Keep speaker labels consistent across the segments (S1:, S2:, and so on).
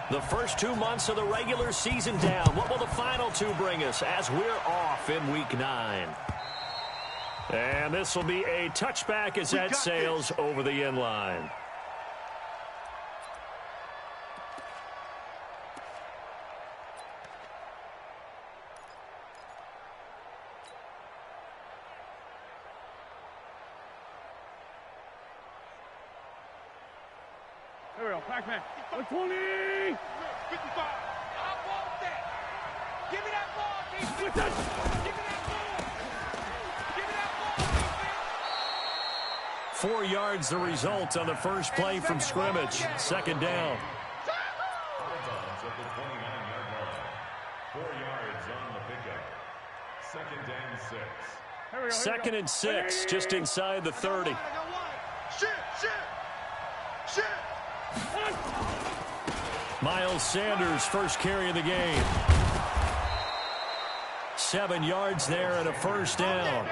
S1: The first 2 months of the regular season down. What will the final 2 bring us as we're off in Week 9? And this will be a touchback as that sails over the end line.
S2: There we go, Pac-Man. 120!
S3: 55. I want that. Give me that ball, defense. Give me that ball. Give me that ball, defense.
S1: 4 yards the result on the first play from scrimmage. Second down.
S4: 4 yards on the pickup. Second and 6.
S1: Second and 6, just inside the 30.
S3: Shit.
S1: Miles Sanders, first carry of the game. 7 yards there and a first down.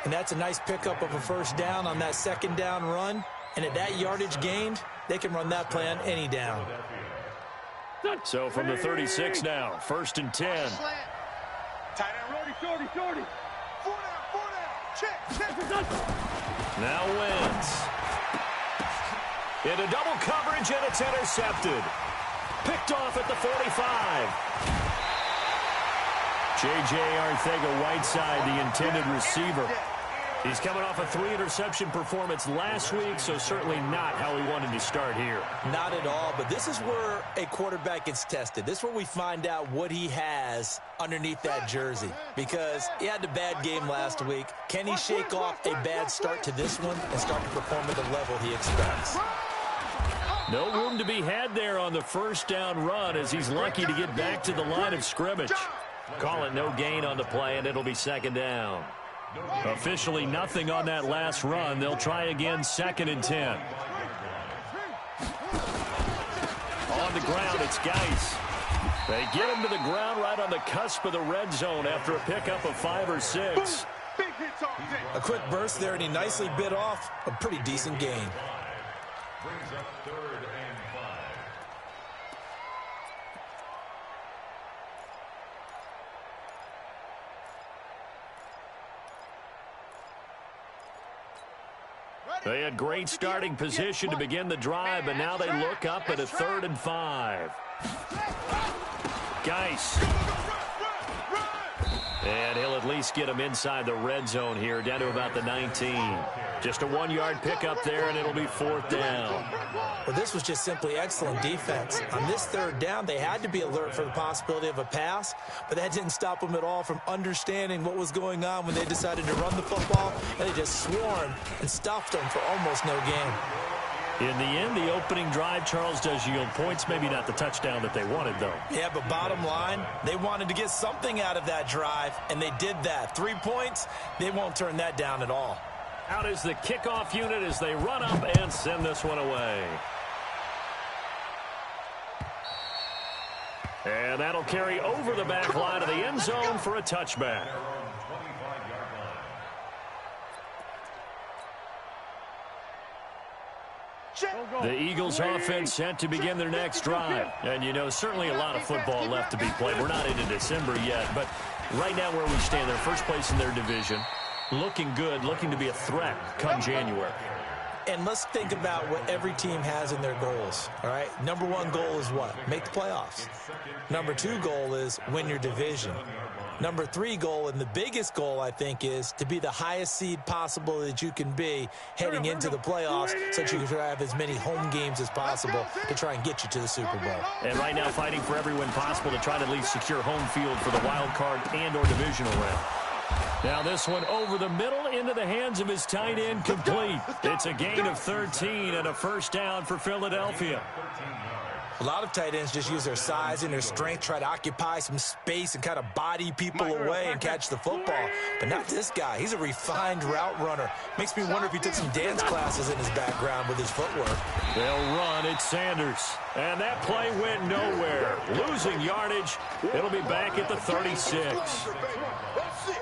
S5: And that's a nice pickup of a first down on that second down run. And at that yardage gained, they can run that play on any down.
S1: So from the 36 now, first and 10.
S3: Tight end, shorty. 4 down. Check.
S1: Now Wentz. Into double coverage, and it's intercepted. Picked off at the 45. J.J. Arcega-Whiteside, the intended receiver. He's coming off a 3-interception performance last week, so certainly not how he wanted to start here.
S5: Not at all, but this is where a quarterback gets tested. This is where we find out what he has underneath that jersey, because he had a bad game last week. Can he shake off a bad start to this one and start to perform at the level he expects?
S1: No room to be had there on the first down run as he's lucky to get back to the line of scrimmage. Call it no gain on the play, and it'll be second down. Officially nothing on that last run. They'll try again, second and 10. On the ground, it's Geis. They get him to the ground right on the cusp of the red zone after a pickup of 5 or 6.
S5: A quick burst there, and he nicely bit off a pretty decent gain.
S4: Brings up 3rd and 5.
S1: They had great starting position to begin the drive, but now they look up at a 3rd and 5. Geis. And he'll at least get him inside the red zone here, down to about the 19. Just a 1-yard pickup there, and it'll be 4th down.
S5: Well, this was just simply excellent defense. On this 3rd down, they had to be alert for the possibility of a pass, but that didn't stop them at all from understanding what was going on when they decided to run the football, and they just swarmed and stopped them for almost no gain.
S1: In the end, the opening drive, Charles, does yield points. Maybe not the touchdown that they wanted, though.
S5: Yeah, but bottom line, they wanted to get something out of that drive, and they did that. 3 points, they won't turn that down at all.
S1: Out is the kickoff unit as they run up and send this one away. And that'll carry over the back line of the end zone for a touchback. The Eagles offense set to begin their next drive. And, you know, certainly a lot of football left to be played. We're not into December yet, but right now where we stand, they're first place in their division. Looking good, looking to be a threat come January.
S5: And let's think about what every team has in their goals, all right? Number 1 goal is what? Make the playoffs. Number 2 goal is win your division. Number 3 goal, and the biggest goal, I think, is to be the highest seed possible that you can be heading into the playoffs so that you can have as many home games as possible to try and get you to the Super Bowl.
S1: And right now fighting for every win possible to try to at least secure home field for the wild card and or divisional round. Now this one over the middle into the hands of his tight end, complete. It's a gain of 13 and a first down for Philadelphia.
S5: A lot of tight ends just use their size and their strength, try to occupy some space and kind of body people away and catch the football. But not this guy. He's a refined route runner. Makes me wonder if he took some dance classes in his background with his footwork.
S1: They'll run. It's Sanders. And that play went nowhere. Losing yardage. It'll be back at the 36.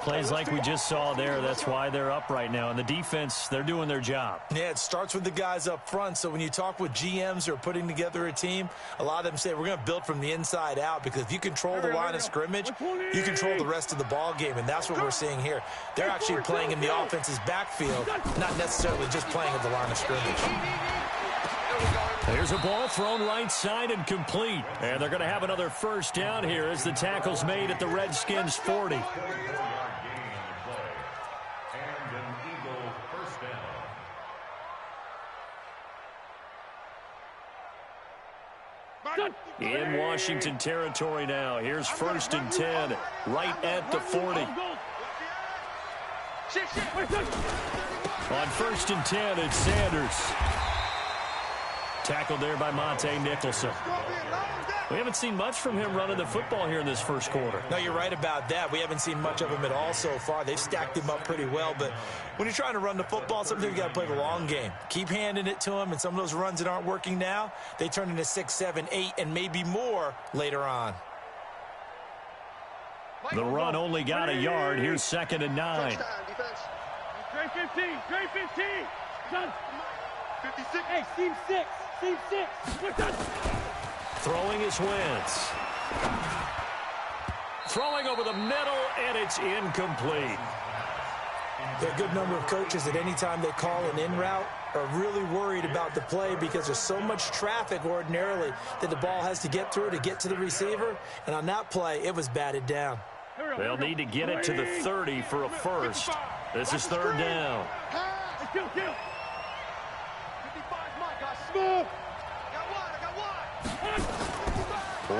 S1: Plays like we just saw there. That's why they're up right now. And the defense, they're doing their job.
S5: Yeah, it starts with the guys up front. So when you talk with GMs who are putting together a team, A lot of them say we're going to build from the inside out, because if you control the line of scrimmage, you control the rest of the ball game, and that's what we're seeing here. They're actually playing in the offense's backfield, not necessarily just playing at the line of scrimmage.
S1: There's a ball thrown right side and complete. And they're going to have another first down here as the tackle's made at the Redskins' 40. In Washington territory now. Here's 1st and 10, right at the 40. On 1st and 10, it's Sanders. Tackled there by Monte Nicholson. We haven't seen much from him running the football here in this first quarter.
S5: No, you're right about that. We haven't seen much of him at all so far. They've stacked him up pretty well, but when you're trying to run the football, sometimes you got to play the long game. Keep handing it to him, and some of those runs that aren't working now, they turn into 6, 7, 8, and maybe more later on.
S1: The run only got a yard. Here's 2nd and 9.
S2: Trey 15, Trey 15. John. 56. Hey, Team 6. Team 6.
S1: Throwing his Wentz. Throwing over the middle, and it's incomplete.
S5: There are a good number of coaches that any time they call an in route are really worried about the play, because there's so much traffic ordinarily that the ball has to get through to get to the receiver. And on that play, it was batted down.
S1: They'll need to get it to the 30 for a first. This is 3rd down.
S2: Kill.
S3: 55 Mike, I smoke. I got one.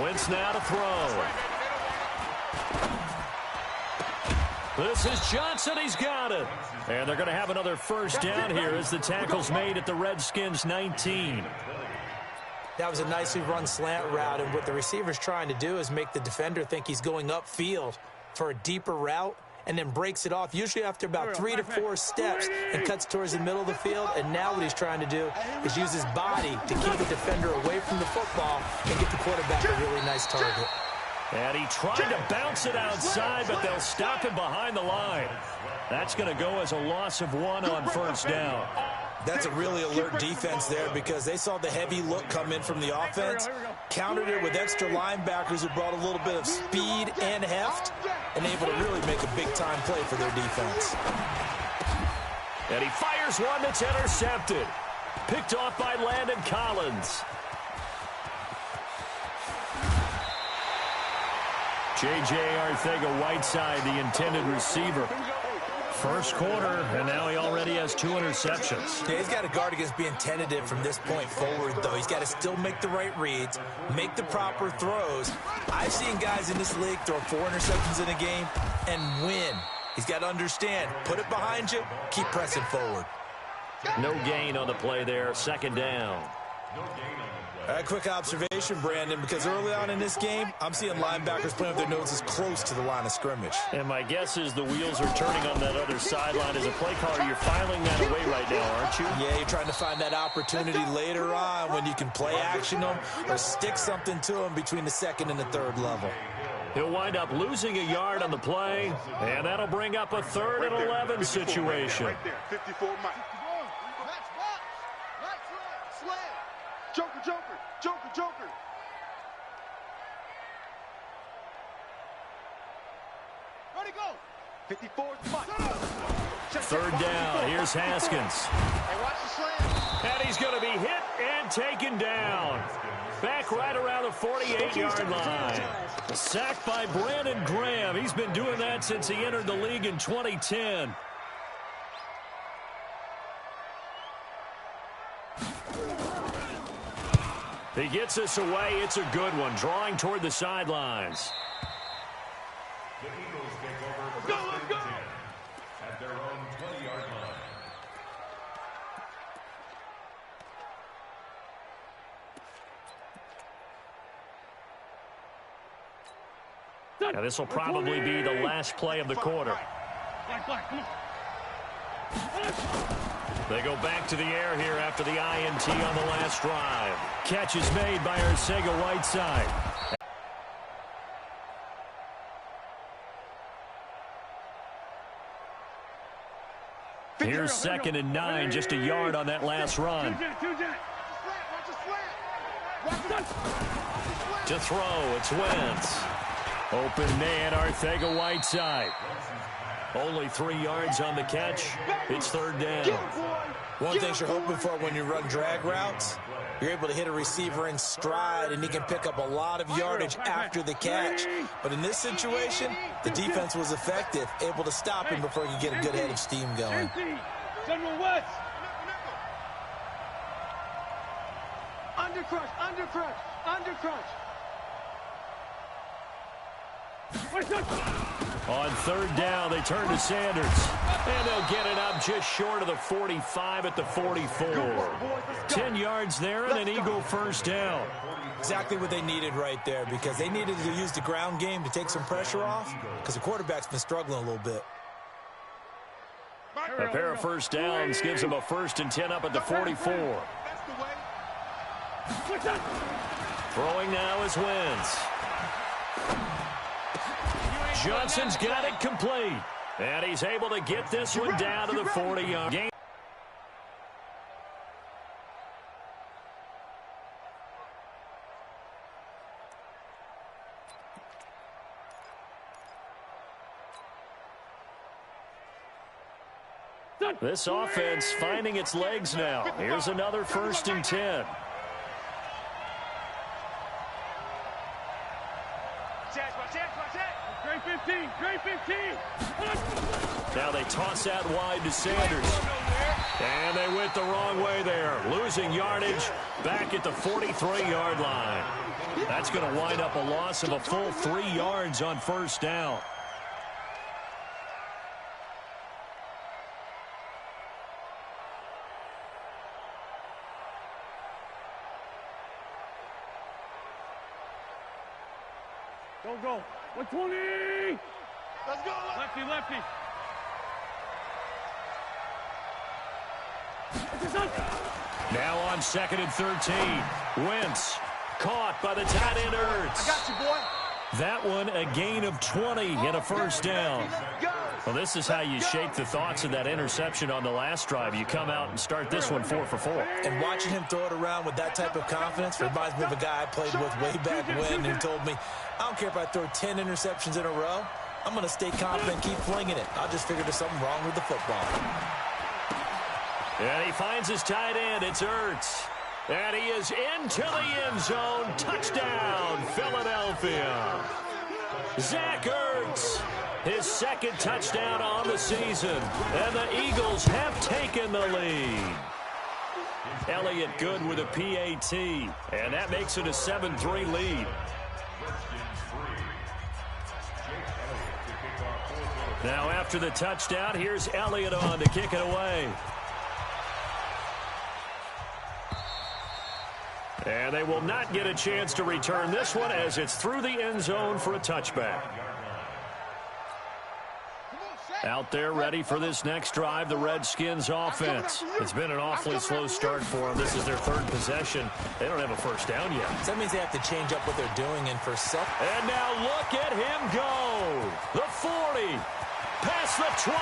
S1: Wentz now to throw. This is Johnson. He's got it. And they're going to have another first down here as the tackle's made at the Redskins' 19.
S5: That was a nicely run slant route, and what the receiver's trying to do is make the defender think he's going upfield for a deeper route, and then breaks it off, usually after about 3 to 4 steps, and cuts towards the middle of the field. And now what he's trying to do is use his body to keep the defender away from the football and get the quarterback a really nice target.
S1: And he tried to bounce it outside, but they'll stop him behind the line. That's going to go as a loss of 1 on 1st down.
S5: That's a really alert defense there, because they saw the heavy look come in from the offense, countered it with extra linebackers who brought a little bit of speed and heft, and able to really make a big-time play for their defense.
S1: And he fires one that's intercepted. Picked off by Landon Collins. J.J. Arcega-Whiteside, the intended receiver. First quarter, and now he already has 2 interceptions.
S5: Yeah, he's got to guard against being tentative from this point forward, though. He's got to still make the right reads, make the proper throws. I've seen guys in this league throw 4 interceptions in a game and win. He's got to understand, put it behind you, keep pressing forward.
S1: No gain on the play there, 2nd down.
S5: A quick observation, Brandon, because early on in this game, I'm seeing linebackers playing with their noses close to the line of scrimmage.
S1: And my guess is the wheels are turning on that other sideline. As a play caller, you're filing that away right now, aren't you?
S5: Yeah, you're trying to find that opportunity later on when you can play action them or stick something to them between the 2nd and the 3rd level.
S1: He'll wind up losing a yard on the play, and that'll bring up a 3rd and 11 situation.
S3: Right there, 54 Mike. Joker. Ready, go. 54 Mike.
S1: 3rd down. Here's Haskins.
S3: Hey, watch the slant.
S1: And he's going to be hit and taken down. Back right around the 48-yard line. A sack by Brandon Graham. He's been doing that since he entered the league in 2010. He gets us away. It's a good one. Drawing toward the sidelines.
S4: The Eagles take over 1st and 10 at their own 20-yard line.
S1: Now this will probably be the last play of the quarter.
S2: Black, come on.
S1: They go back to the air here after the INT on the last drive. Catch is made by Arcega-Whiteside. Here's 2nd and 9, just a yard on that last run. To throw, it's Wentz. Open man, Arcega-Whiteside. Only 3 yards on the catch. It's third down.
S5: One thing you're hoping for when you run drag routes, you're able to hit a receiver in stride, and he can pick up a lot of yardage after the catch. But in this situation, the defense was effective, able to stop him before he could get a good head of steam going.
S2: General West. Undercrush, undercrush, undercrush.
S1: On third down, they turn to Sanders. And they'll get it up just short of the 45 at the 44. 10 yards there and an Eagle first down.
S5: Exactly what they needed right there, because they needed to use the ground game to take some pressure off, because the quarterback's been struggling a little bit.
S1: A pair of first downs gives them a 1st and 10 up at the 44. Throwing now is Wentz. Johnson's got it complete. And he's able to get this one down to the 40-yard game. This offense finding its legs now. Here's another 1st and 10.
S2: Great 15.
S1: Now they toss out wide to Sanders. And they went the wrong way there. Losing yardage back at the 43-yard line. That's going to wind up a loss of a full 3 yards on first down.
S2: Go. 120. Let's go. Lefty.
S1: Now on 2nd and 13. Wentz caught by the tight end Ertz.
S3: I got you, boy.
S1: That one a gain of 20 and a first down. Well, this is how you shake the thoughts of that interception on the last drive. You come out and start this one 4 for 4.
S5: And watching him throw it around with that type of confidence reminds me of a guy I played with way back when who told me, I don't care if I throw 10 interceptions in a row. I'm going to stay confident and keep flinging it. I just figured there's something wrong with the football.
S1: And he finds his tight end. It's Ertz. And he is into the end zone. Touchdown, Philadelphia. Zach Ertz, his 2nd touchdown on the season. And the Eagles have taken the lead. Elliott good with a PAT. And that makes it a 7-3 lead. Now after the touchdown, here's Elliott on to kick it away. And they will not get a chance to return this one as it's through the end zone for a touchback. Out there ready for this next drive, the Redskins offense. It's been an awfully slow start for them. This is their 3rd possession. They don't have a first down yet.
S5: So that means they have to change up what they're doing. And for some...
S1: And now look at him go. The 40. Past the 20.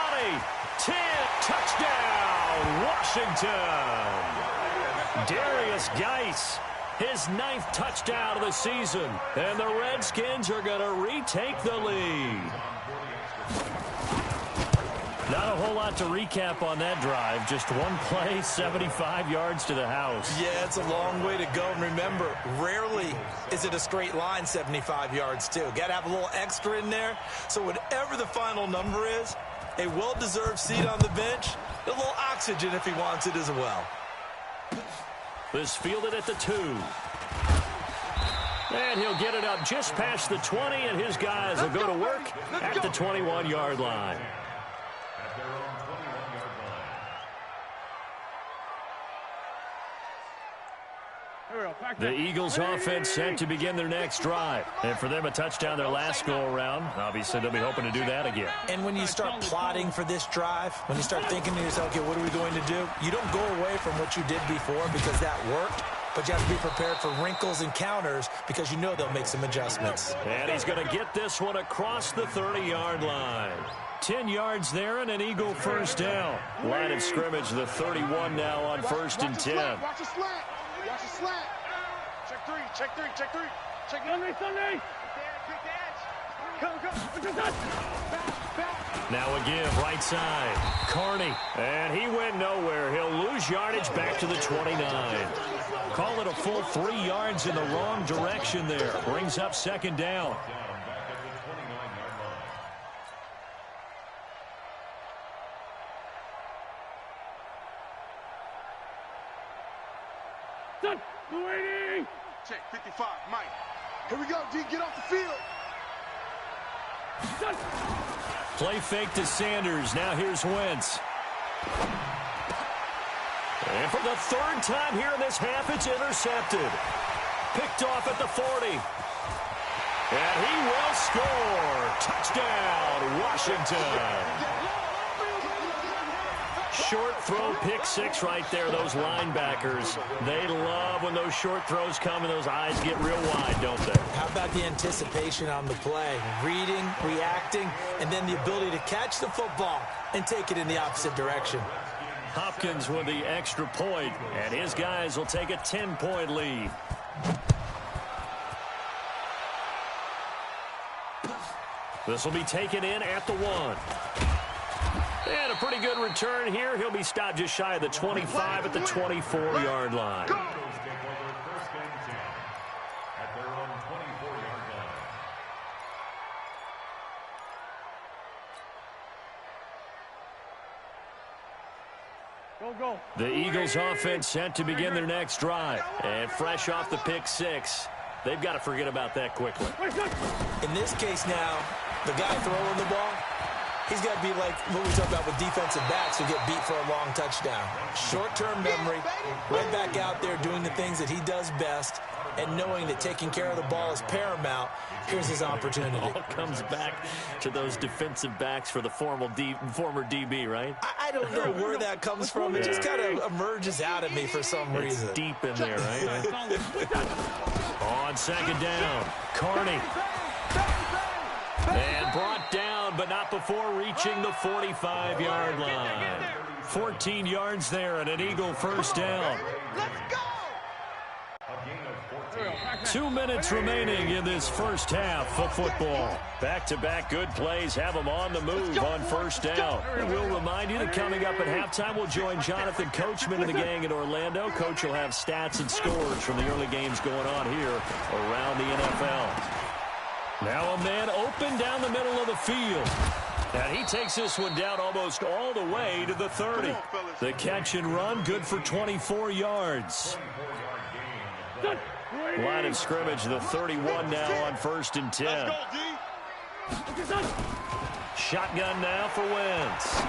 S1: 10. Touchdown, Washington. Darius Geis, his 9th touchdown of the season. And the Redskins are going to retake the lead. Not a whole lot to recap on that drive. Just one play, 75 yards to the house.
S5: Yeah, it's a long way to go. And remember, rarely is it a straight line 75 yards, too. Got to have a little extra in there. So whatever the final number is, a well-deserved seat on the bench, a little oxygen if he wants it as well.
S1: This fielded at the 2. And he'll get it up just past the 20, and his guys will go to work at the 21-yard line. The Eagles offense set to begin their next drive. And for them, a touchdown their last go-around. Obviously, they'll be hoping to do that again.
S5: And when you start plotting for this drive, when you start thinking to yourself, okay, what are we going to do? You don't go away from what you did before because that worked. But you have to be prepared for wrinkles and counters because you know they'll make some adjustments.
S1: And he's going to get this one across the 30-yard line. 10 yards there and an Eagle first down. Line of scrimmage, the 31 now on 1st and 10.
S3: Watch a slant. Watch a slant. Check three, check three, check three. Check
S2: Sunday, Sunday.
S3: Good dash.
S1: Now a give, right side. Carney, and he went nowhere. He'll lose yardage back to the 29. Call it a full 3 yards in the wrong direction there. Brings up second down.
S2: Done. Waiting.
S3: Check 55, Mike. Here we go, D. Get off the field.
S2: Done.
S1: Play fake to Sanders. Now here's Wentz. And for the 3rd time here in this half, it's intercepted. Picked off at the 40. And he will score. Touchdown, Washington. Short throw, pick 6 right there, those linebackers. They love when those short throws come and those eyes get real wide, don't they?
S5: How about the anticipation on the play? Reading, reacting, and then the ability to catch the football and take it in the opposite direction.
S1: Hopkins with the extra point, and his guys will take a 10-point lead. This will be taken in at the 1. And a pretty good return here. He'll be stopped just shy of the 25 at the 24-yard line.
S2: Go.
S1: The Eagles offense set to begin their next drive. And fresh off the pick 6, they've got to forget about that quickly.
S5: In this case now, the guy throwing the ball, he's got to be like what we talk about with defensive backs who get beat for a long touchdown. Short-term memory, right back out there doing the things that he does best, and knowing that taking care of the ball is paramount. Here's his opportunity.
S1: All comes back to those defensive backs for the former DB, right?
S5: I don't know where that comes from. It just kind of emerges out at me for some reason.
S1: It's deep in there, right? On second down, Carney. And brought down, but not before reaching the 45-yard line. 14 yards there and an Eagle first down.
S3: Let's go.
S1: 2 minutes remaining in this first half of football. Back-to-back good plays have them on the move on first down. And we'll remind you that coming up at halftime, we'll join Jonathan Coachman and the gang in Orlando. Coach will have stats and scores from the early games going on here around the NFL. Now a man open down the middle of the field. And he takes this one down almost all the way to the 30. The catch and run, good for 24 yards. Line of scrimmage, the 31 now on 1st and 10. Shotgun now for Wentz.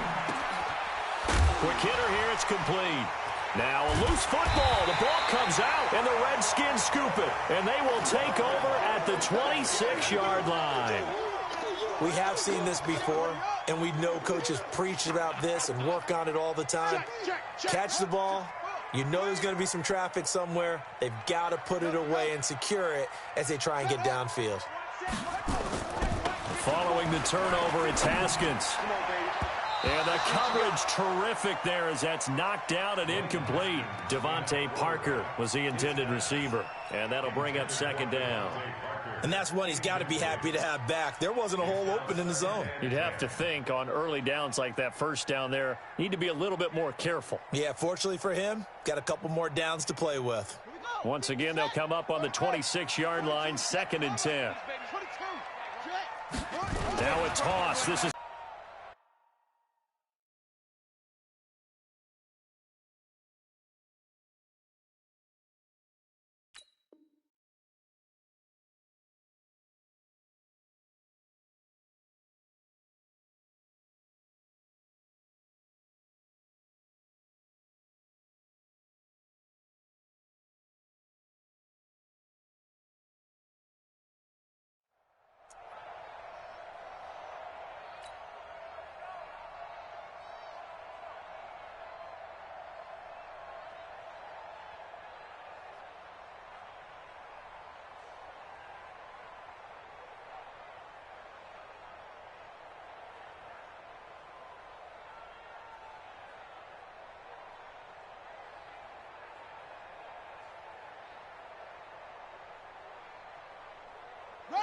S1: Quick hitter here, it's complete. Now a loose football, the ball comes out, and the Redskins scoop it. And they will take over at the 26-yard line.
S5: We have seen this before, and we know coaches preach about this and work on it all the time. Catch the ball. You know there's going to be some traffic somewhere. They've got to put it away and secure it as they try and get downfield.
S1: Following the turnover, it's Haskins. And the coverage terrific there as that's knocked down and incomplete. Devontae Parker was the intended receiver. And that'll bring up second down.
S5: And that's one he's got to be happy to have back. There wasn't a hole open in the zone.
S1: You'd have to think on early downs like that first down there, need to be a little bit more careful.
S5: Yeah, fortunately for him, got a couple more downs to play with.
S1: Once again, they'll come up on the 26-yard line, 2nd and 10. Now a toss. This is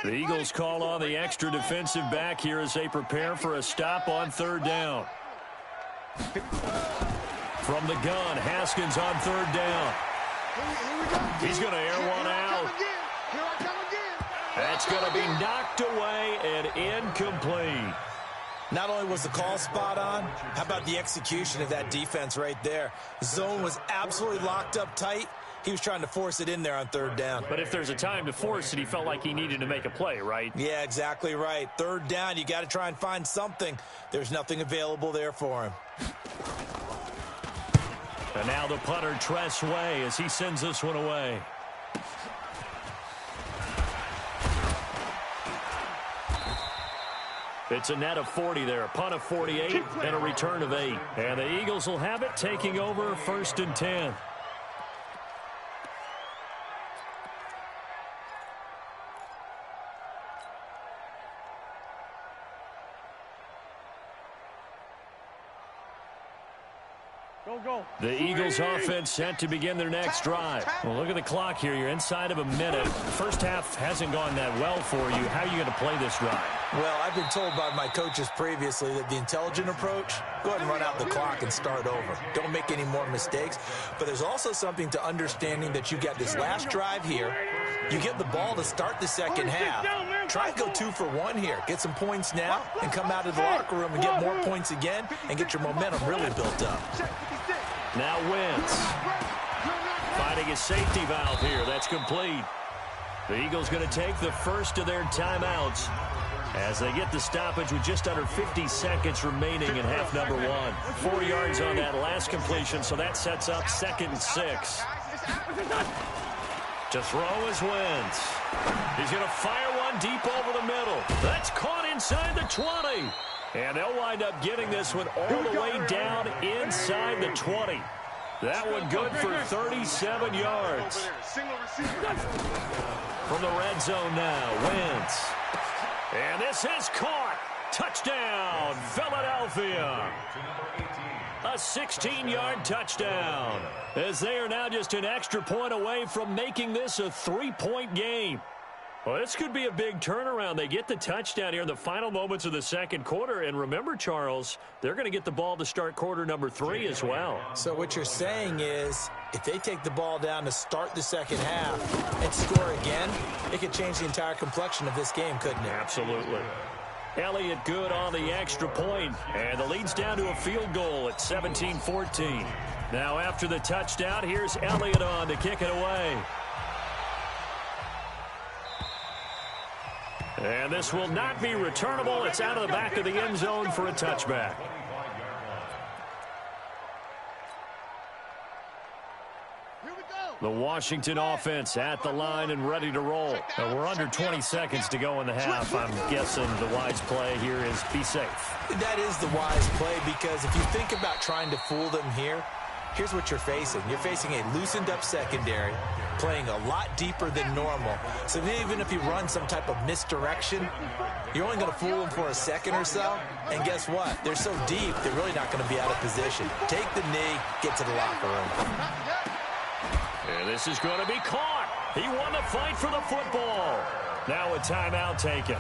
S1: The Eagles call on the extra defensive back here as they prepare for a stop on third down. From the gun, Haskins on third down. He's going to air one out. That's going to be knocked away and incomplete.
S5: Not only was the call spot on, how about the execution of that defense right there? The zone was absolutely locked up tight. He was trying to force it in there on third down.
S1: But if there's a time to force it, he felt like he needed to make a play, right?
S5: Yeah, exactly right. Third down, you got to try and find something. There's nothing available there for him.
S1: And now the punter, Tress Way, as he sends this one away. It's a net of 40 there, a punt of 48, and a return of 8. And the Eagles will have it, taking over 1st and 10.
S2: Go.
S1: The Eagles offense set to begin their next drive. Well, look at the clock here. You're inside of a minute. First half hasn't gone that well for you. How are you going to play this drive?
S5: Well, I've been told by my coaches previously that the intelligent approach, go ahead and run out the clock and start over. Don't make any more mistakes. But there's also something to understanding that you got this last drive here. You get the ball to start the second half. Try and go 2 for 1 here. Get some points now and come out of the locker room and get more points again and get your momentum really built up.
S1: Now Wentz finding a safety valve here. That's complete. The Eagles going to take the first of their timeouts as they get the stoppage with just under 50 seconds remaining in half number 1. 4 yards on that last completion, so that sets up 2nd and 6. To throw is Wentz. He's going to fire one deep over the middle. That's caught inside the 20. And they'll wind up getting this one all the way down inside the 20. That one good for 37 yards. From the red zone now, Wentz. And this is caught. Touchdown, Philadelphia. A 16-yard touchdown. As they are now just an extra point away from making this a 3-point game. Well, this could be a big turnaround. They get the touchdown here in the final moments of the second quarter. And remember, Charles, they're going to get the ball to start quarter number 3 as well.
S5: So what you're saying is if they take the ball down to start the second half and score again, it could change the entire complexion of this game, couldn't it?
S1: Absolutely. Elliott good on the extra point, and the lead's down to a field goal at 17-14. Now after the touchdown, here's Elliott on to kick it away. And this will not be returnable. It's out of the back of the end zone for a touchback. The Washington offense at the line and ready to roll. We're under 20 seconds to go in the half. I'm guessing the wise play here is be safe.
S5: That is the wise play because if you think about trying to fool them here, here's what you're facing. You're facing a loosened up secondary, playing a lot deeper than normal. So even if you run some type of misdirection, you're only going to fool them for a second or so. And guess what? They're so deep, they're really not going to be out of position. Take the knee, get to the locker room.
S1: And this is going to be caught. He won the fight for the football. Now a timeout taken.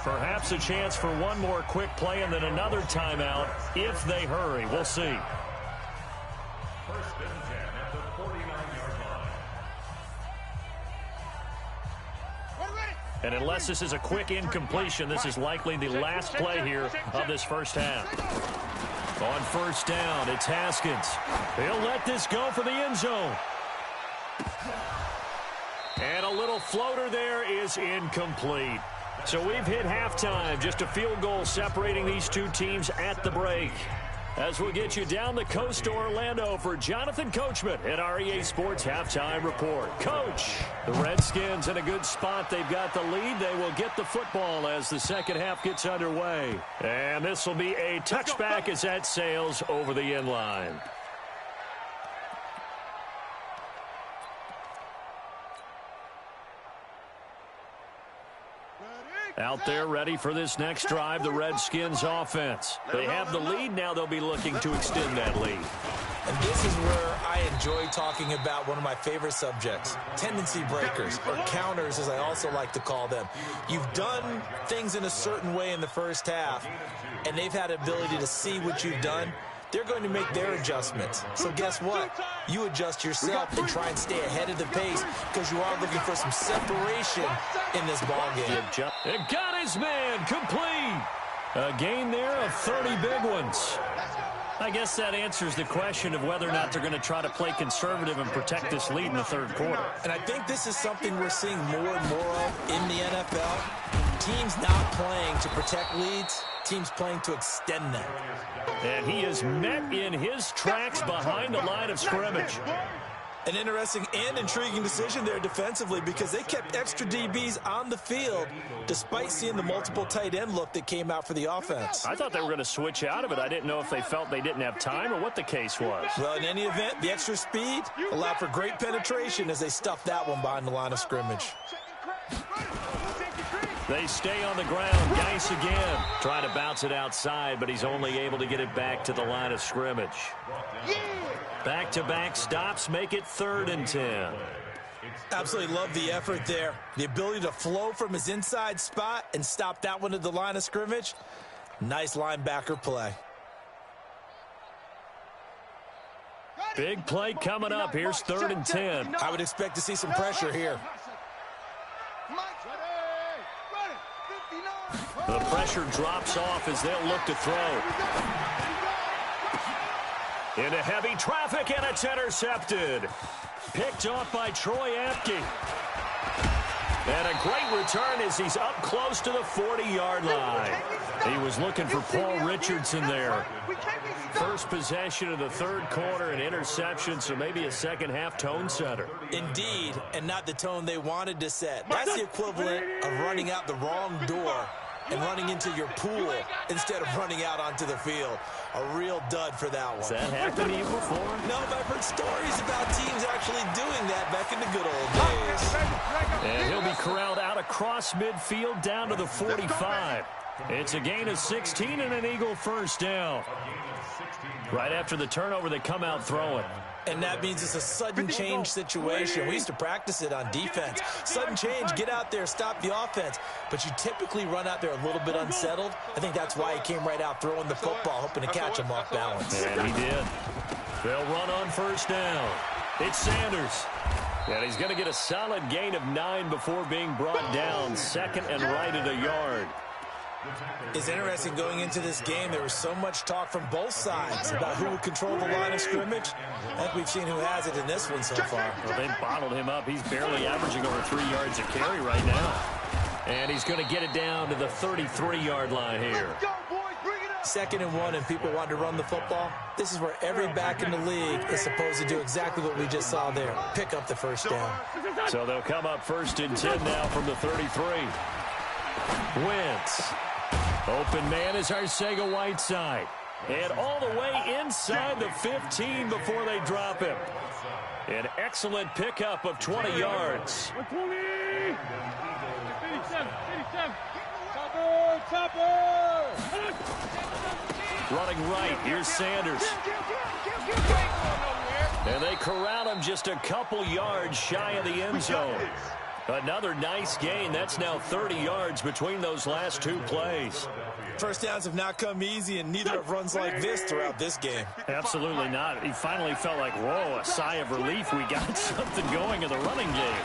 S1: Perhaps a chance for one more quick play and then another timeout if they hurry. We'll see.
S4: 1st and 10 at the 49-yard line.
S1: And unless this is a quick incompletion, this is likely the last play here of this first half. On 1st down, it's Haskins. He'll let this go for the end zone. And a little floater there is incomplete. So we've hit halftime. Just a field goal separating these two teams at the break. As we'll get you down the coast to Orlando for Jonathan Coachman at our EA Sports Halftime Report. Coach, the Redskins in a good spot. They've got the lead. They will get the football as the second half gets underway. And this will be a touchback as that sails over the end line. Out there ready for this next drive, the Redskins offense. They have the lead. Now they'll be looking to extend that lead.
S5: And this is where I enjoy talking about one of my favorite subjects, tendency breakers, or counters as I also like to call them. You've done things in a certain way in the first half, and they've had the ability to see what you've done. They're going to make their adjustments. So guess what? You adjust yourself and try and stay ahead of the pace because you are looking for some separation in this ballgame.
S1: It got his man complete. A gain there of 30 big ones. I guess that answers the question of whether or not they're going to try to play conservative and protect this lead in the third quarter.
S5: And I think this is something we're seeing more and more of in the NFL. Teams not playing to protect leads, teams playing to extend them.
S1: And he is met in his tracks behind the line of scrimmage.
S5: An interesting and intriguing decision there defensively because they kept extra DBs on the field despite seeing the multiple tight end look that came out for the offense.
S1: I thought they were going to switch out of it. I didn't know if they felt they didn't have time or what the case was.
S5: Well, in any event, the extra speed allowed for great penetration as they stuffed that one behind the line of scrimmage.
S1: They stay on the ground. Geis again. Trying to bounce it outside, but he's only able to get it back to the line of scrimmage. Back-to-back stops make it 3rd and 10.
S5: Absolutely love the effort there. The ability to flow from his inside spot and stop that one at the line of scrimmage. Nice linebacker play.
S1: Big play coming up. Here's 3rd and 10.
S5: I would expect to see some pressure here.
S1: The pressure drops off as they'll look to throw. Into heavy traffic, and it's intercepted. Picked off by Troy Apke. And a great return as he's up close to the 40-yard line. He was looking for Paul Richardson there. First possession of the third quarter, an interception, so maybe a second-half tone setter.
S5: Indeed, and not the tone they wanted to set. That's the equivalent of running out the wrong door and running into your pool instead of running out onto the field. A real dud for that one.
S1: Has that happened to you before?
S5: No, but I've heard stories about teams actually doing that back in the good old days.
S1: And he'll be corralled out across midfield down to the 45. It's a gain of 16 and an Eagle first down. Right after the turnover, they come out throwing.
S5: And that means it's a sudden change situation. We used to practice it on defense. Sudden change, get out there, stop the offense. But you typically run out there a little bit unsettled. I think that's why he came right out throwing the football, hoping to catch him off balance.
S1: And he did. They'll run on first down. It's Sanders. And he's going to get a solid gain of 9 before being brought down. Second and right at a yard.
S5: It's interesting going into this game. There was so much talk from both sides about who would control the line of scrimmage. I think we've seen who has it in this one so far.
S1: Well, they bottled him up. He's barely averaging over 3 yards a carry right now. And he's going to get it down to the 33-yard line here.
S5: 2nd and 1, and people want to run the football. This is where every back in the league is supposed to do exactly what we just saw there. Pick up the first down.
S1: So they'll come up 1st and 10 now from the 33. Wentz. Open man is Arcega-Whiteside. And all the way inside the 15 before they drop him. An excellent pickup of 20 yards.
S2: 120! 87. Chopper!
S1: Running right, here's Sanders. And they corral him just a couple yards shy of the end zone. Another nice gain. That's now 30 yards between those last 2 plays.
S5: First downs have not come easy, and neither have runs like this throughout this game.
S1: Absolutely not. He finally felt like, whoa, a sigh of relief. We got something going in the running game.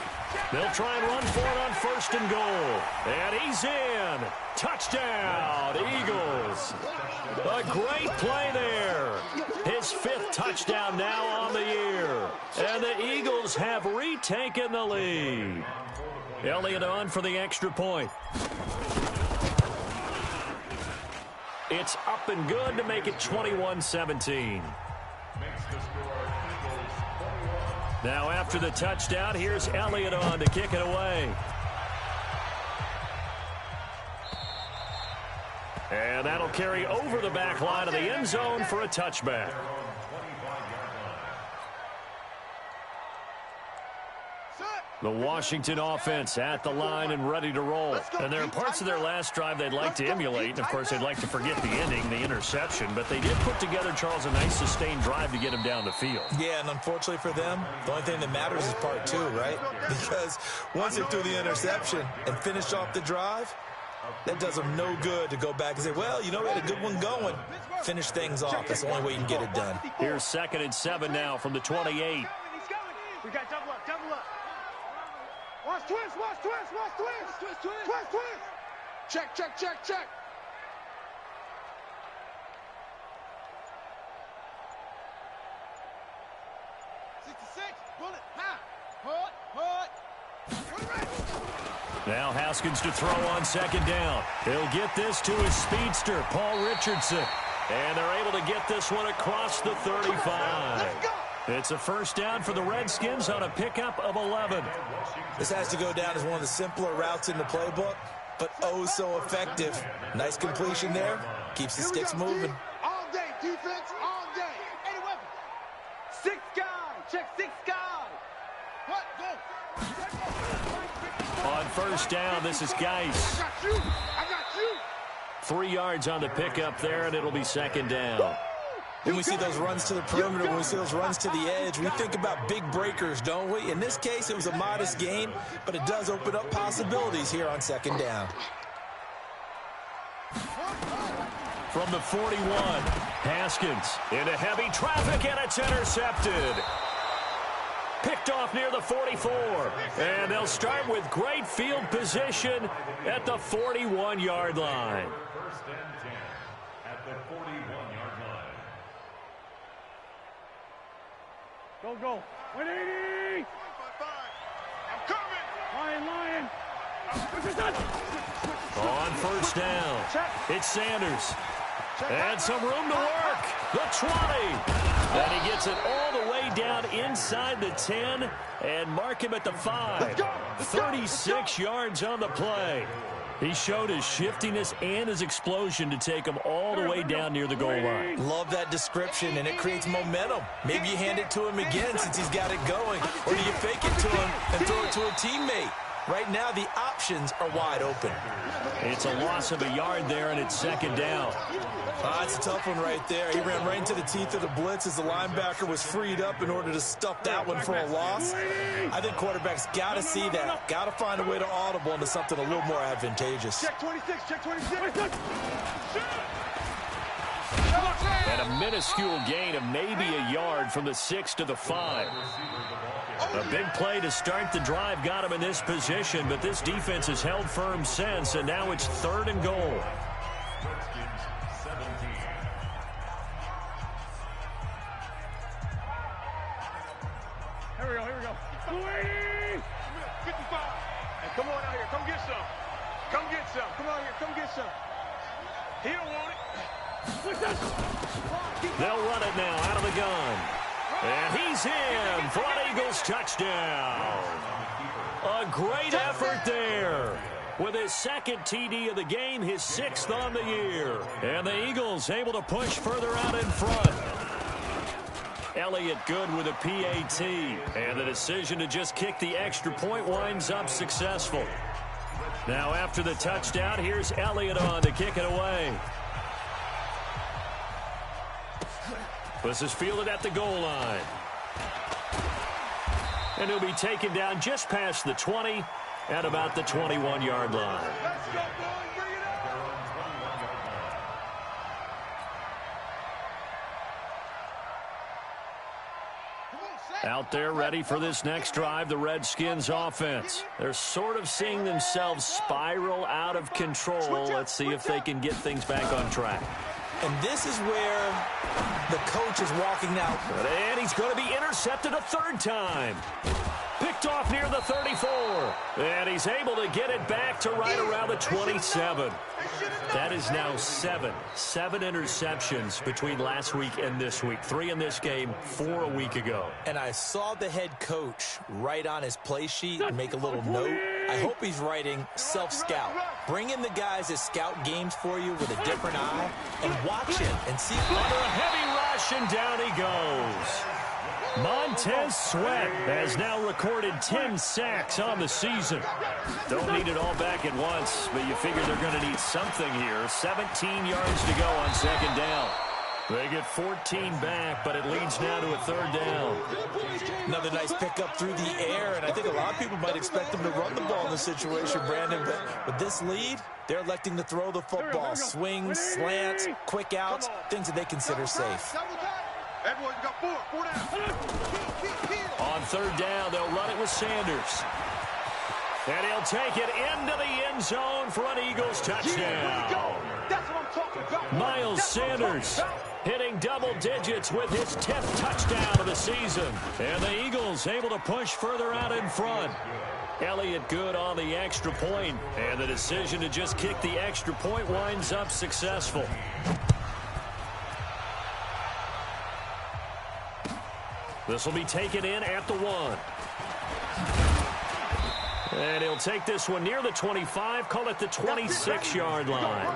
S1: They'll try and run for it on 1st and goal. And he's in. Touchdown, Eagles. A great play there. His 5th touchdown now on the year. And the Eagles have retaken the lead. Elliott on for the extra point. It's up and good to make it 21-17. Now after the touchdown, here's Elliott on to kick it away. And that'll carry over the back line of the end zone for a touchback. The Washington offense at the line and ready to roll. And there are parts of their last drive they'd like to emulate. And, of course, they'd like to forget the ending, the interception. But they did put together, Charles, a nice sustained drive to get him down the field.
S5: Yeah, and unfortunately for them, the only thing that matters is part two, right? Because once they threw the interception and finished off the drive, that does them no good to go back and say, well, you know, we had a good one going. Finish things off. That's the only way you can get it done.
S1: Here's 2nd and 7 now from the 28.
S2: We got double up, double up. Watch twist, watch twist, watch twist. Twist, twist, twist, twist.
S3: Check, check, check, check. Bullet, ha. Hut.
S1: Now Haskins to throw on 2nd down. He'll get this to his speedster, Paul Richardson. And they're able to get this one across the 35. It's a 1st down for the Redskins on a pickup of 11.
S5: This has to go down as one of the simpler routes in the playbook, but oh so effective. Nice completion there. Keeps the sticks moving.
S3: All day, defense, all day. Any weapon.
S2: 6 guy, check 6 guy.
S3: What? Go.
S1: On 1st down, this is Geis.
S3: I got you.
S1: 3 yards on the pickup there, and it'll be 2nd down.
S5: When we see those runs to the perimeter, when we see those runs to the edge, we think about big breakers, don't we? In this case, it was a modest gain, but it does open up possibilities here on 2nd down.
S1: From the 41, Haskins into heavy traffic, and it's intercepted. Picked off near the 44. And they'll start with great field position at the 41-yard line.
S4: 1st and 10 at the 41-yard line.
S2: Go. 180.
S3: I'm coming.
S2: Lion.
S1: On 1st down, it's Sanders. And some room to work. The 20. And he gets it all the way down inside the 10 and mark him at the 5. 36 yards on the play. He showed his shiftiness and his explosion to take him all the way down near the goal line.
S5: Love that description, and it creates momentum. Maybe you hand it to him again since he's got it going, or do you fake it to him and throw it to a teammate? Right now, the options are wide open.
S1: It's a loss of a yard there, and it's 2nd down.
S5: It's a tough one right there. He ran right into the teeth of the blitz as the linebacker was freed up in order to stuff that one for a loss. I think quarterbacks got to see that. Got to find a way to audible into something a little more advantageous.
S2: Check 26, check 26.
S1: And a minuscule gain of maybe a yard from the 6 to the 5. A big play to start the drive got him in this position, but this defense has held firm since, and now it's 3rd and goal.
S4: Redskins 17.
S2: Here we go. 280.
S3: 55. Hey, come on out here. Come get some. Come on here. Come get some. He don't want it.
S1: They'll run it now out of the gun. And he's in for an Eagles touchdown. A great effort there. With his 2nd TD of the game, his 6th on the year. And the Eagles able to push further out in front. Elliott good with a PAT. And the decision to just kick the extra point winds up successful. Now after the touchdown, here's Elliott on to kick it away. This is fielded at the goal line. And he'll be taken down just past the 20 at about the 21-yard line.
S3: Let's go, boys. Bring it up.
S1: Out there ready for this next drive, the Redskins offense. They're sort of seeing themselves spiral out of control. Let's see if they can get things back on track.
S5: And this is where the coach is walking out.
S1: And he's going to be intercepted a 3rd time. Picked off near the 34. And he's able to get it back to right around the 27. That is now 7 interceptions between last week and this week. 3 in this game, 4 a week ago.
S5: And I saw the head coach write on his play sheet and make a little note. I hope he's writing self-scout. Bring in the guys that scout games for you with a different eye and watch him and see.
S1: Under a heavy rush, and down he goes. Montez Sweat has now recorded 10 sacks on the season. Don't need it all back at once, but you figure they're going to need something here. 17 yards to go on second down. They get 14 back, but it leads now to a third down.
S5: Another nice pickup through the air, and I think a lot of people might expect them to run the ball in this situation, Brandon, but with this lead, they're electing to throw the football. Swings, slants, quick outs, things that they consider safe.
S1: On third down, they'll run it with Sanders. And he'll take it into the end zone for an Eagles touchdown.
S3: That's what I'm talking about.
S1: Miles Sanders hitting double digits with his 10th touchdown of the season. And the Eagles able to push further out in front. Elliott good on the extra point, and the decision to just kick the extra point winds up successful. This will be taken in at the 1. And he'll take this one near the 25, call it the 26-yard line.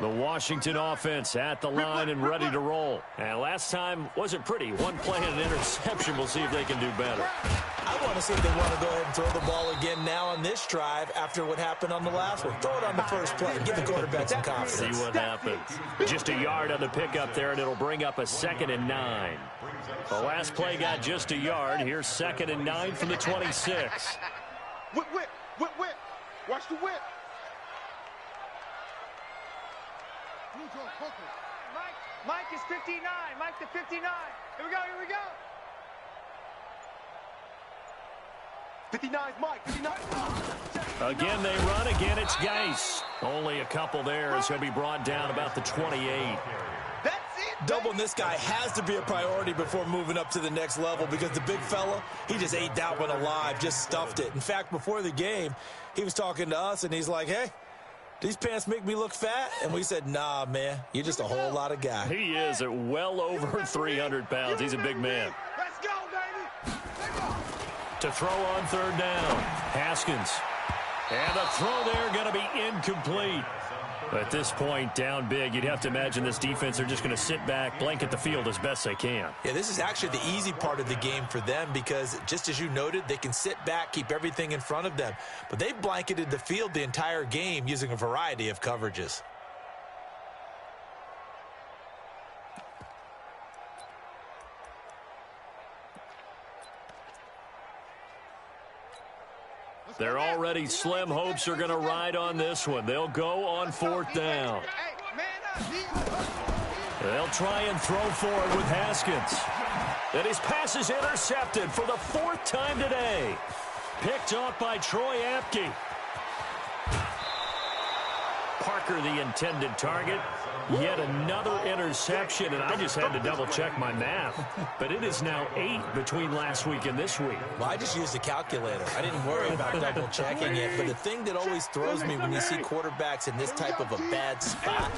S1: The Washington offense at the line and ready to roll. And last time wasn't pretty. One play and an interception. We'll see if they can do better.
S5: I want to see if they want to go ahead and throw the ball again now on this drive after what happened on the last one. Throw it on the first play. Give the quarterback some confidence.
S1: See what happens. Just a yard on the pickup there, and it'll bring up a 2nd and 9. The last play got just a yard. Here's 2nd and 9 from the 26.
S3: Whip. Watch the whip. Mike is 59. Mike to 59. Here we go. 59 is Mike. 59.
S1: Again, they run. Again, it's Geis. Only a couple there as he'll be brought down about the 28.
S3: That's it.
S5: Doubling this guy has to be a priority before moving up to the next level because the big fella, he just ate that one alive, just stuffed it. In fact, before the game, he was talking to us, and he's like, hey, these pants make me look fat? And we said, nah, man, you're just a whole lot of guy.
S1: He is at well over 300 pounds. He's a big man.
S3: Let's go, baby.
S1: To throw on third down, Haskins. And the throw there going to be incomplete. At this point, down big, you'd have to imagine this defense are just going to sit back, blanket the field as best they can.
S5: Yeah, this is actually the easy part of the game for them because, just as you noted, they can sit back, keep everything in front of them. But they blanketed the field the entire game using a variety of coverages.
S1: They're already slim hopes are going to ride on this one. They'll go on 4th down. They'll try and throw forward with Haskins. And his pass is intercepted for the 4th time today. Picked off by Troy Apke. Parker, the intended target. Yet another interception, and I just had to double-check my math. But it is now 8 between last week and this week.
S5: Well, I just used a calculator. I didn't worry about double-checking it. But the thing that always throws me when you see quarterbacks in this type of a bad spot,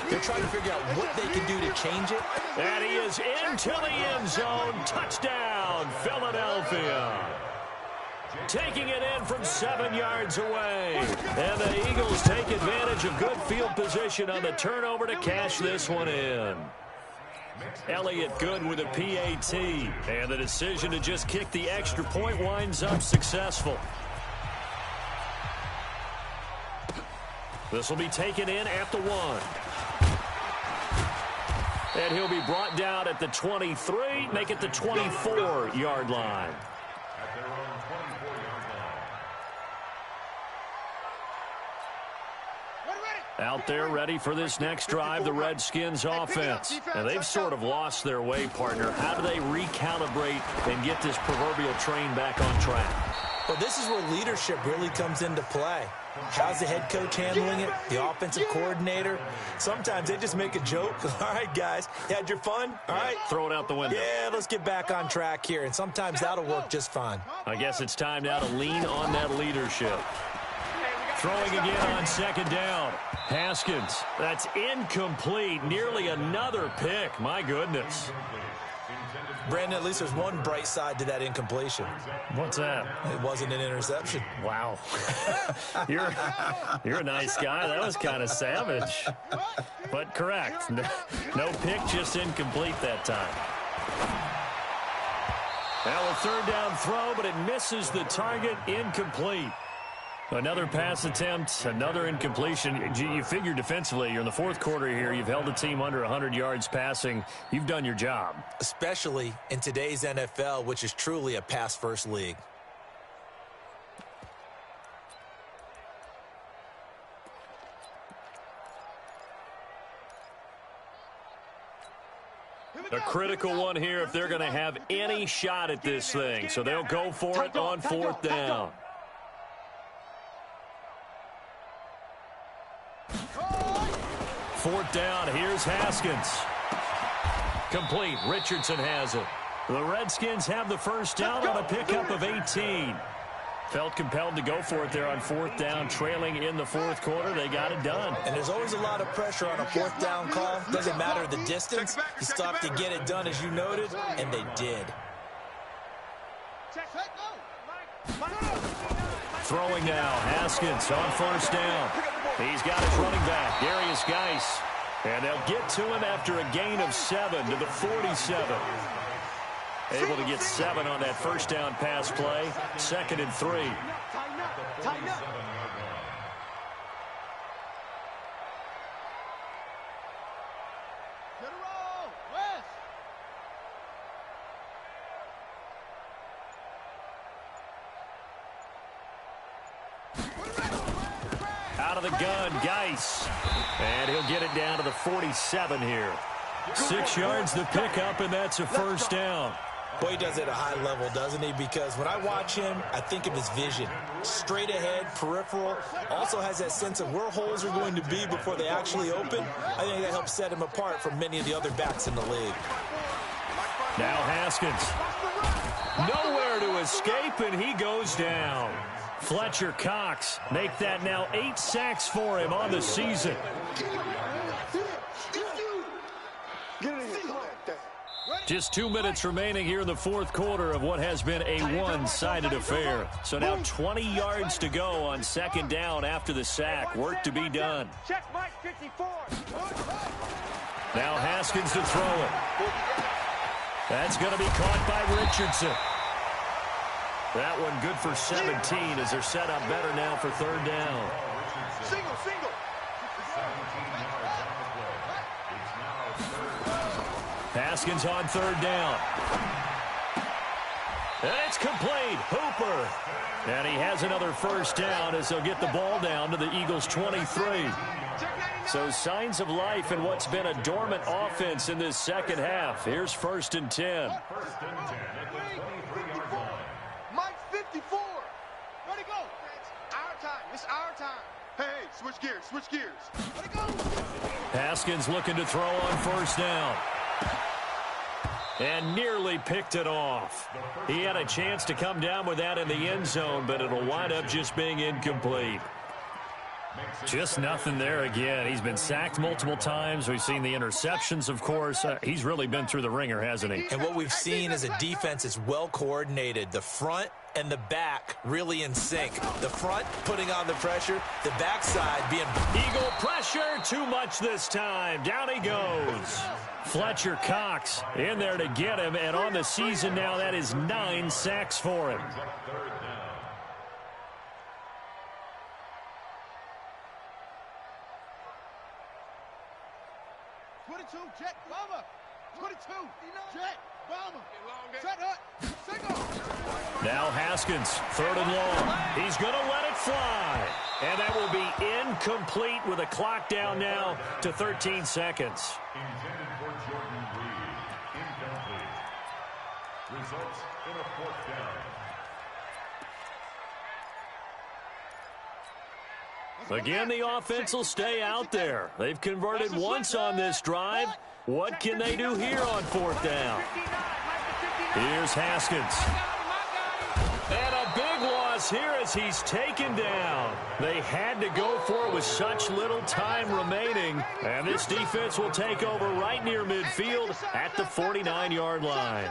S5: they're trying to figure out what they can do to change it.
S1: And he is into the end zone. Touchdown, Philadelphia. Taking it in from 7 yards away. And the Eagles take advantage of good field position on the turnover to cash this one in. Elliott good with a PAT. And the decision to just kick the extra point winds up successful. This will be taken in at the 1. And he'll be brought down at the 23, make it the 24-yard line. Out there ready for this next drive, the Redskins offense. And they've sort of lost their way, partner. How do they recalibrate and get this proverbial train back on track?
S5: Well, this is where leadership really comes into play. How's the head coach handling it? The offensive coordinator? Sometimes they just make a joke. All right, guys, you had your fun? All right.
S1: Throw it out the window.
S5: Yeah, let's get back on track here. And sometimes that'll work just fine.
S1: I guess it's time now to lean on that leadership. Throwing again on second down. Haskins. That's incomplete. Nearly another pick. My goodness.
S5: Brandon, at least there's one bright side to that incompletion.
S1: What's that?
S5: It wasn't an interception.
S1: Wow. You're a nice guy. That was kind of savage. But correct. No pick, just incomplete that time. Now a third down throw, but it misses the target, incomplete. Another pass attempt, another incompletion. You figure defensively, you're in the fourth quarter here. You've held a team under 100 yards passing. You've done your job.
S5: Especially in today's NFL, which is truly a pass-first league.
S1: A critical one here if they're going to have any shot at this thing. So they'll go for it on fourth down. Fourth down, here's Haskins. Complete, Richardson has it. The Redskins have the first down on a pickup of 18. Felt compelled to go for it there on fourth down, trailing in the fourth quarter. They got it done.
S5: And there's always a lot of pressure on a fourth down call. Doesn't matter the distance. You still have to get it done, as you noted, and they did.
S1: Throwing now, Haskins on first down. He's got his running back, Darius Geis. And they'll get to him after a gain of 7 to the 47. Able to get 7 on that first down pass play. 2nd and 3.
S3: Tighten up. Get a roll, West.
S1: Out of the gun, Geis. And he'll get it down to the 47 here. 6 yards the pickup, and that's a first down.
S5: Boy, he does it at a high level, doesn't he? Because when I watch him, I think of his vision. Straight ahead, peripheral. Also has that sense of where holes are going to be before they actually open. I think that helps set him apart from many of the other backs in the league.
S1: Now Haskins. Nowhere to escape, and he goes down. Fletcher Cox make that now 8 sacks for him on the season. Just 2 minutes remaining here in the fourth quarter of what has been a one-sided affair. So now 20 yards to go on second down after the sack. Work to be done.
S3: Check Mike 54.
S1: Now Haskins to throw it. That's going to be caught by Richardson. That one good for 17 as they're set up better now for third down.
S3: Single.
S1: Haskins on third down. And it's complete. Hooper. And he has another first down as they'll get the ball down to the Eagles' 23. So signs of life in what's been a dormant offense in this second half. Here's 1st and 10.
S3: Mike 54. Where'd he go? It's our time. It's our time. Hey, switch gears. Where'd he go?
S1: Haskins looking to throw on first down. And nearly picked it off. He had a chance to come down with that in the end zone, but it'll wind up just being incomplete. Just nothing there again. He's been sacked multiple times. We've seen the interceptions, of course. He's really been through the ringer, hasn't he?
S5: And what we've seen is a defense that's well coordinated. The front and the back really in sync. The front putting on the pressure, the backside being...
S1: Eagle pressure, too much this time. Down he goes. Fletcher Cox in there to get him, and on the season now, that is 9 sacks for him.
S3: Jet, bomber. 22, Jet, bomber. Set up, single.
S1: Now Haskins, 3rd and long. He's going to let it fly. And that will be incomplete with a clock down now to 13 seconds.
S4: Intended for Jordan Reed. Incomplete. Results in a 4th down.
S1: Again, the offense will stay out there. They've converted once on this drive. What can they do here on 4th down? Here's Haskins. And a big loss Davis here as he's taken down. They had to go for it with such little time remaining. And this defense will take over right near midfield at the 49-yard line.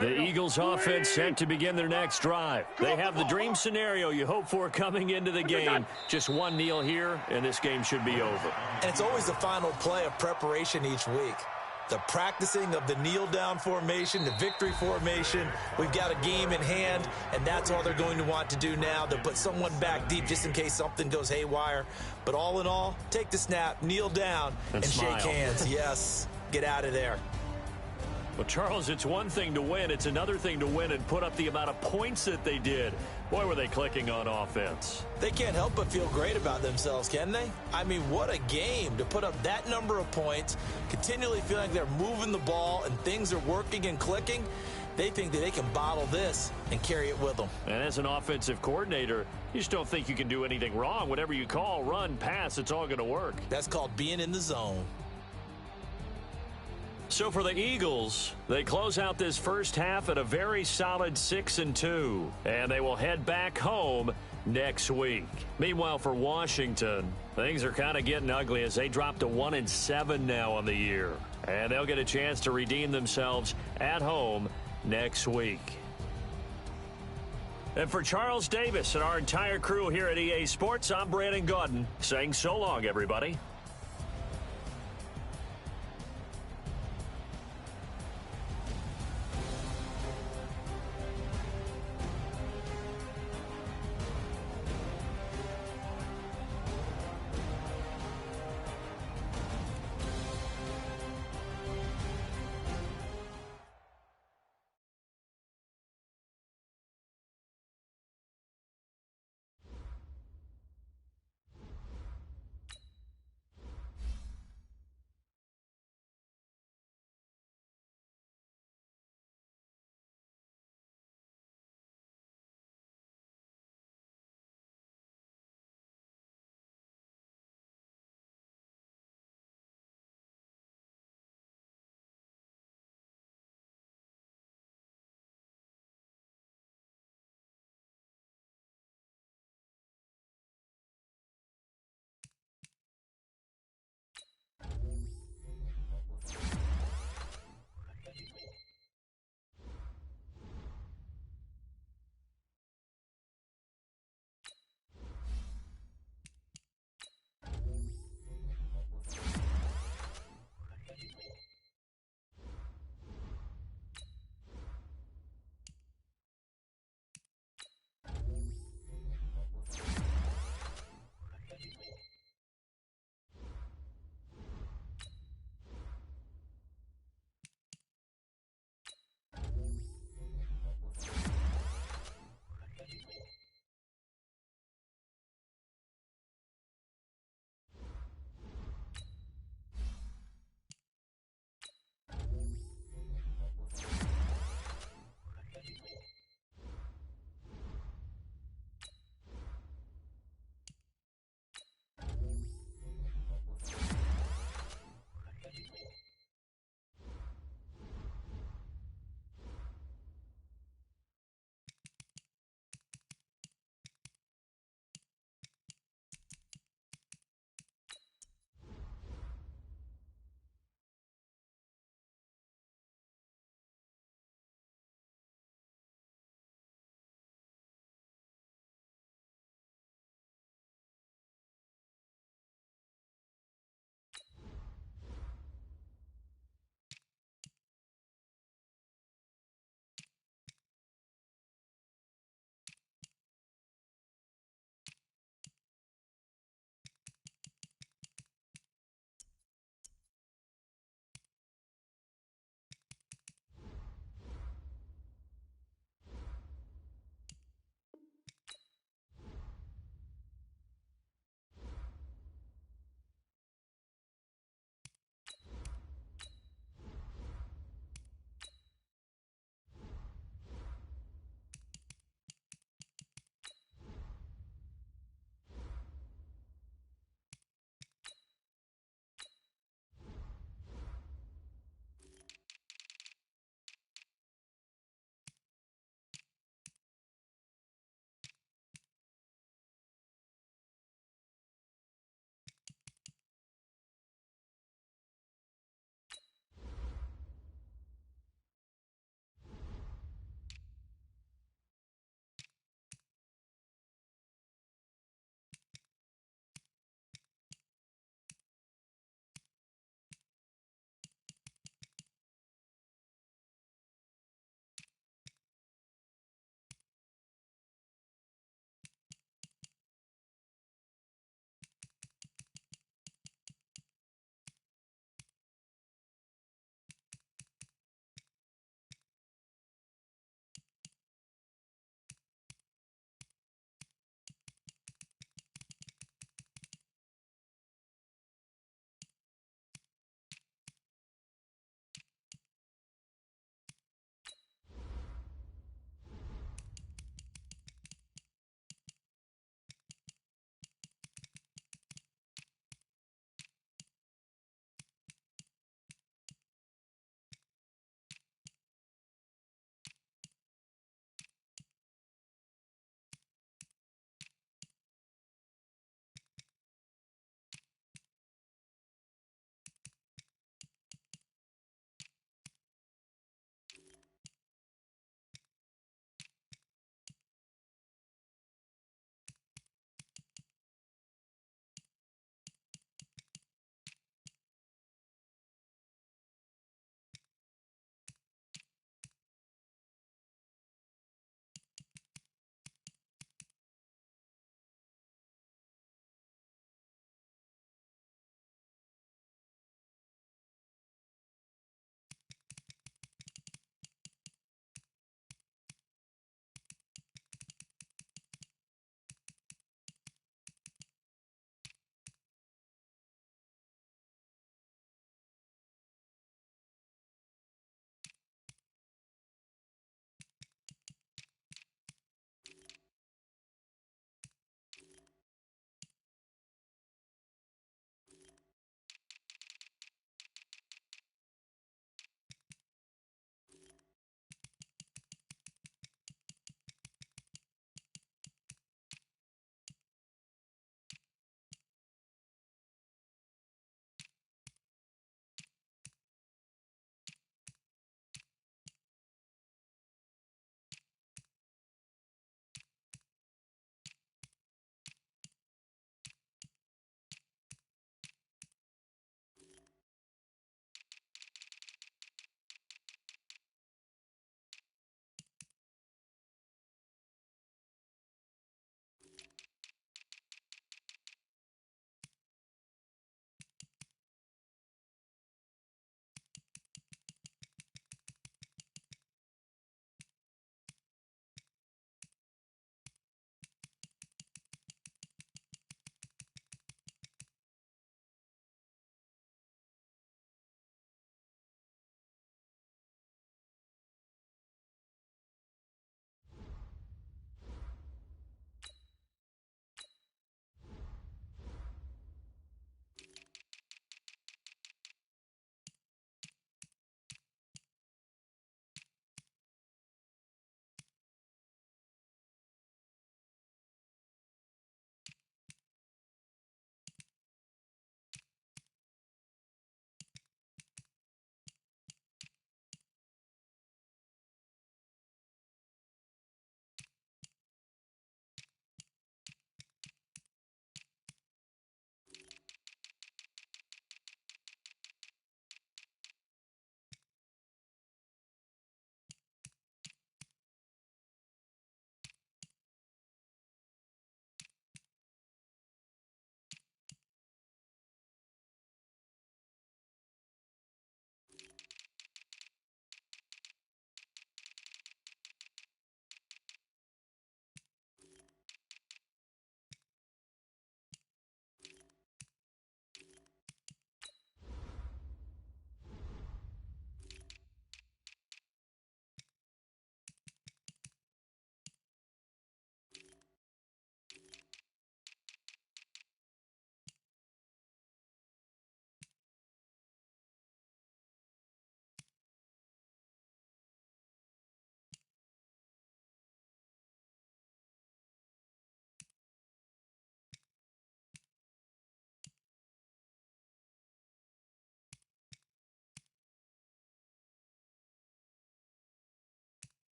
S1: The Eagles offense set to begin their next drive. They have the dream scenario you hope for coming into the game. Just one kneel here, and this game should be over.
S5: And it's always the final play of preparation each week. The practicing of the kneel-down formation, the victory formation. We've got a game in hand, and that's all they're going to want to do now. They'll put someone back deep just in case something goes haywire. But all in all, take the snap, kneel down, and shake hands. Yes, get out of there.
S1: Well, Charles, it's one thing to win. It's another thing to win and put up the amount of points that they did. Boy, were they clicking on offense.
S5: They can't help but feel great about themselves, can they? I mean, what a game to put up that number of points, continually feeling like they're moving the ball and things are working and clicking. They think that they can bottle this and carry it with them.
S1: And as an offensive coordinator, you just don't think you can do anything wrong. Whatever you call, run, pass, it's all going to work.
S5: That's called being in the zone.
S1: So for the Eagles, they close out this first half at a very solid 6-2, and they will head back home next week. Meanwhile, for Washington, things are kind of getting ugly as they drop to 1-7 now on the year, and they'll get a chance to redeem themselves at home next week. And for Charles Davis and our entire crew here at EA Sports, I'm Brandon Gaudin saying so long, everybody.